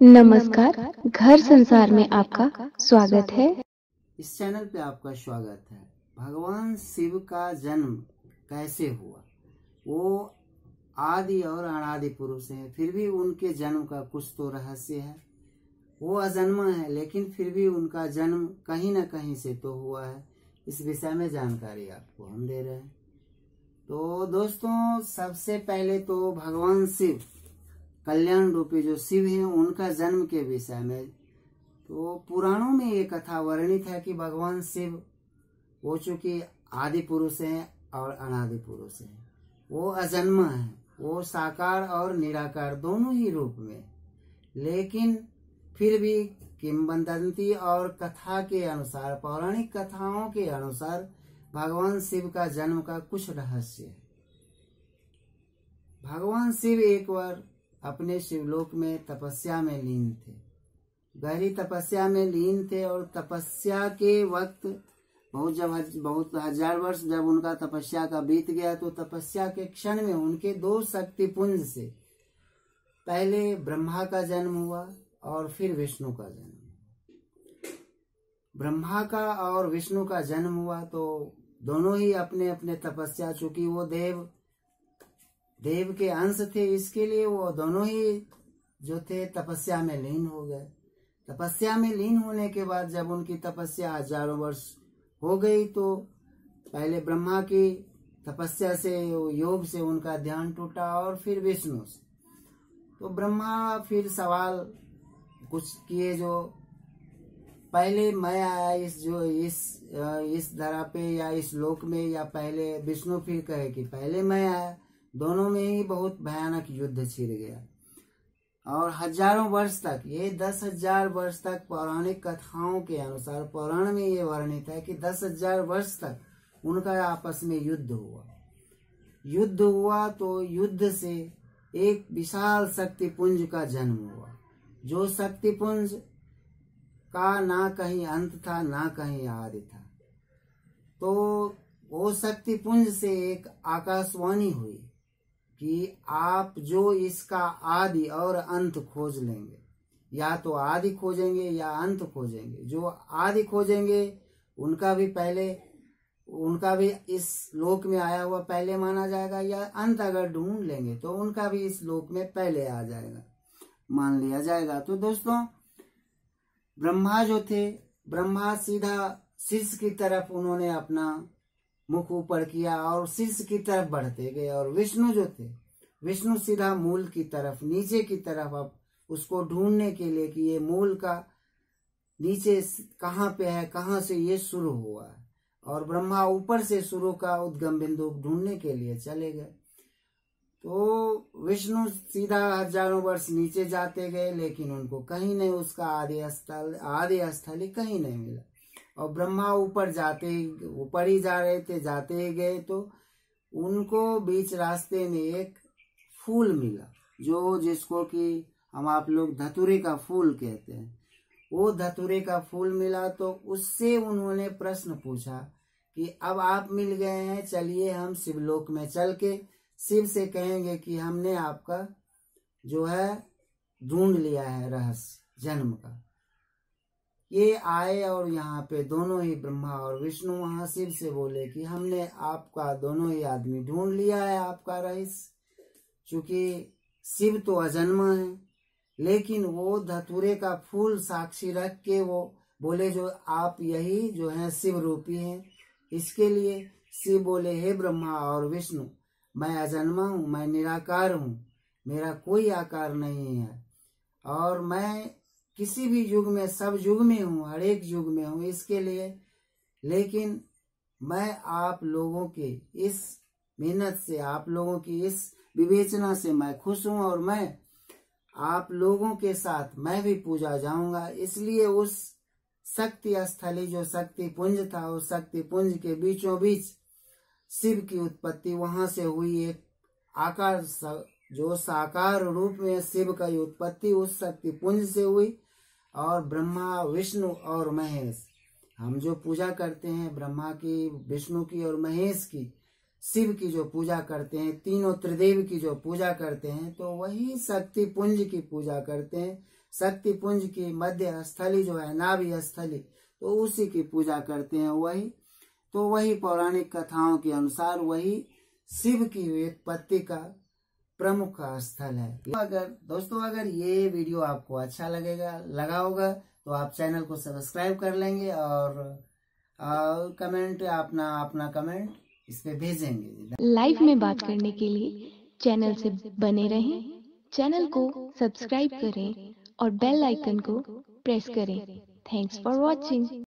नमस्कार, घर संसार में आपका स्वागत है। इस चैनल पे आपका स्वागत है। भगवान शिव का जन्म कैसे हुआ? वो आदि और अनादि पुरुष हैं, फिर भी उनके जन्म का कुछ तो रहस्य है। वो अजन्मा है, लेकिन फिर भी उनका जन्म कहीं न कहीं से तो हुआ है। इस विषय में जानकारी आपको हम दे रहे हैं। तो दोस्तों, सबसे पहले तो भगवान शिव, कल्याण रूपी जो शिव हैं, उनका जन्म के विषय में तो पुराणों में ये कथा वर्णित है कि भगवान शिव वो चूंकि आदि पुरुष हैं और अनादि पुरुष हैं, वो अजन्मा है, वो साकार और निराकार दोनों ही रूप में। लेकिन फिर भी किंवदंती और कथा के अनुसार, पौराणिक कथाओं के अनुसार, भगवान शिव का जन्म का कुछ रहस्य है। भगवान शिव एक बार अपने शिवलोक में तपस्या में लीन थे, गहरी तपस्या में लीन थे। और तपस्या के वक्त बहुत हजार वर्ष जब उनका तपस्या का बीत गया, तो तपस्या के क्षण में उनके दो शक्ति पुंज से पहले ब्रह्मा का जन्म हुआ और फिर विष्णु का जन्म हुआ। ब्रह्मा का और विष्णु का जन्म हुआ तो दोनों ही अपने अपने तपस्या, चूंकि वो देव के अंश थे, इसके लिए वो दोनों ही जो थे तपस्या में लीन हो गए। तपस्या में लीन होने के बाद जब उनकी तपस्या हजारों वर्ष हो गई, तो पहले ब्रह्मा की तपस्या से, योग से उनका ध्यान टूटा और फिर विष्णु से। तो ब्रह्मा फिर सवाल कुछ किए, जो पहले मैं आया इस धरा पे या इस लोक में, या पहले विष्णु फिर कहे कि पहले मैं आया। दोनों में ही बहुत भयानक युद्ध छिड़ गया और हजारों वर्ष तक, ये 10,000 वर्ष तक पौराणिक कथाओं के अनुसार, पुराण में ये वर्णित है कि 10,000 वर्ष तक उनका आपस में युद्ध हुआ। तो युद्ध से एक विशाल शक्तिपुंज का जन्म हुआ, जो शक्तिपुंज का ना कहीं अंत था ना कहीं आदि था। तो वो शक्तिपुंज से एक आकाशवाणी हुई कि आप जो इसका आदि और अंत खोज लेंगे, या तो आदि खोजेंगे या अंत खोजेंगे। जो आदि खोजेंगे उनका भी इस लोक में आया हुआ पहले माना जाएगा, या अंत अगर ढूंढ लेंगे तो उनका भी इस लोक में पहले आ जाएगा, मान लिया जाएगा। तो दोस्तों, ब्रह्मा जो थे, ब्रह्मा सीधा शीर्ष की तरफ उन्होंने अपना मुख ऊपर किया और शीर्ष की तरफ बढ़ते गए। और विष्णु जो थे, विष्णु सीधा मूल की तरफ, नीचे की तरफ, अब उसको ढूंढने के लिए कि ये मूल का नीचे कहाँ पे है, कहाँ से ये शुरू हुआ है। और ब्रह्मा ऊपर से शुरू का उद्गम बिंदु ढूंढने के लिए चले गए। तो विष्णु सीधा हजारों वर्ष नीचे जाते गए, लेकिन उनको कहीं नहीं उसका आदि स्थल ही कहीं नहीं मिला। और ब्रह्मा ऊपर ही जा रहे थे, जाते ही गए, तो उनको बीच रास्ते में एक फूल मिला, जिसको कि हम आप लोग धतूरे का फूल कहते हैं। वो धतूरे का फूल मिला, तो उससे उन्होंने प्रश्न पूछा कि अब आप मिल गए हैं, चलिए हम शिवलोक में चल के शिव से कहेंगे कि हमने आपका जो है ढूंढ लिया है रहस्य जन्म का। ये आए और यहाँ पे दोनों ही ब्रह्मा और विष्णु वहां शिव से बोले कि हमने आपका दोनों ही आदमी ढूंढ लिया है, आपका रहस्य। चूंकि शिव तो अजन्मा है, लेकिन वो धतूरे का फूल साक्षी रख के वो बोले, जो आप यही जो है शिव रूपी हैं। इसके लिए शिव बोले, हे ब्रह्मा और विष्णु, मैं अजन्मा हूँ, मैं निराकार हूँ, मेरा कोई आकार नहीं है, और मैं किसी भी युग में, सब युग में हूँ, हर एक युग में हूँ। इसके लिए, लेकिन मैं आप लोगों के इस मेहनत से, आप लोगों की इस विवेचना से मैं खुश हूँ, और मैं आप लोगों के साथ मैं भी पूजा जाऊंगा। इसलिए उस शक्ति स्थली, जो शक्ति पुंज था, उस शक्ति पुंज के बीचों बीच शिव की उत्पत्ति वहां से हुई। एक आकार, जो साकार रूप में शिव का उत्पत्ति उस शक्ति पुंज से हुई। और ब्रह्मा, विष्णु और महेश, हम जो पूजा करते हैं ब्रह्मा की, विष्णु की और महेश की, शिव की जो पूजा करते हैं, तीनों त्रिदेव की जो पूजा करते हैं, तो वही शक्ति पुंज की पूजा करते हैं, शक्ति पुंज की मध्य स्थली जो है नाभि स्थली, तो उसी की पूजा करते हैं। वही पौराणिक कथाओं के अनुसार वही शिव की उत्पत्ति का प्रमुख स्थल है। अगर ये वीडियो आपको अच्छा लगा होगा तो आप चैनल को सब्सक्राइब कर लेंगे और कमेंट अपना कमेंट इस पे भेजेंगे। लाइव में बात करने के लिए चैनल से बने रहें, चैनल को सब्सक्राइब करें और बेल आइकन को प्रेस करें। Thanks for watching.